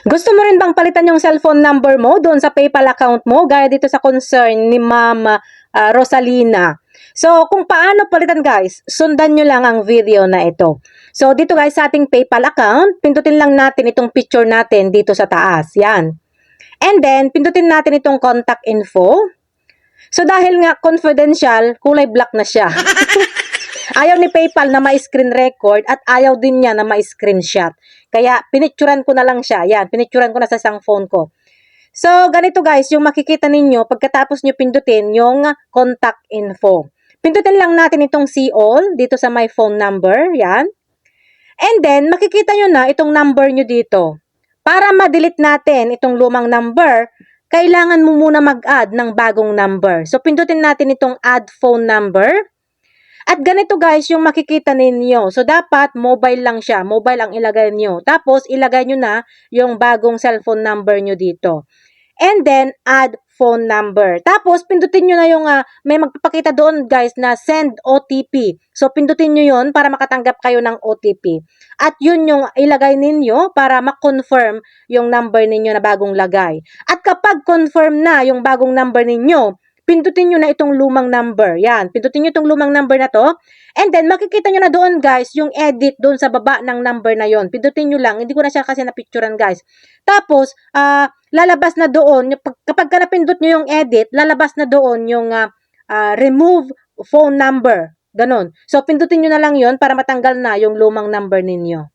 Gusto mo rin bang palitan yung cellphone number mo doon sa PayPal account mo gaya dito sa concern ni Ma'am Rosalina? So, kung paano palitan guys, sundan nyo lang ang video na ito. So, dito guys sa ating PayPal account, pindutin lang natin itong picture natin dito sa taas. Yan. And then, pindutin natin itong contact info. So, dahil nga confidential, kulay black na siya. Ayaw ni PayPal na ma-screen record at ayaw din niya na ma-screenshot. Kaya pinicturan ko na lang siya. Yan, pinicturan ko na sa isang phone ko. So, ganito guys, yung makikita ninyo pagkatapos nyo pindutin yung contact info. Pindutin lang natin itong see all dito sa my phone number. Yan. And then, makikita nyo na itong number nyo dito. Para ma-delete natin itong lumang number, kailangan mo muna mag-add ng bagong number. So, pindutin natin itong add phone number. At ganito guys yung makikita ninyo. So, dapat mobile lang siya. Mobile ang ilagay nyo. Tapos, ilagay nyo na yung bagong cellphone number nyo dito. And then, add phone number. Tapos, pindutin nyo na yung, may magpapakita doon guys na send OTP. So, pindutin nyo yun para makatanggap kayo ng OTP. At yun yung ilagay ninyo para ma-confirm yung number ninyo na bagong lagay. At kapag confirm na yung bagong number ninyo, pindutin nyo na itong lumang number. Yan. Pindutin nyo itong lumang number na to. And then, makikita nyo na doon, guys, yung edit doon sa baba ng number na yon. Pindutin nyo lang. Hindi ko na siya kasi napicturan, guys. Tapos, lalabas na doon, kapag ka napindot nyo yung edit, lalabas na doon yung remove phone number. Ganon. So, pindutin nyo na lang yon para matanggal na yung lumang number ninyo.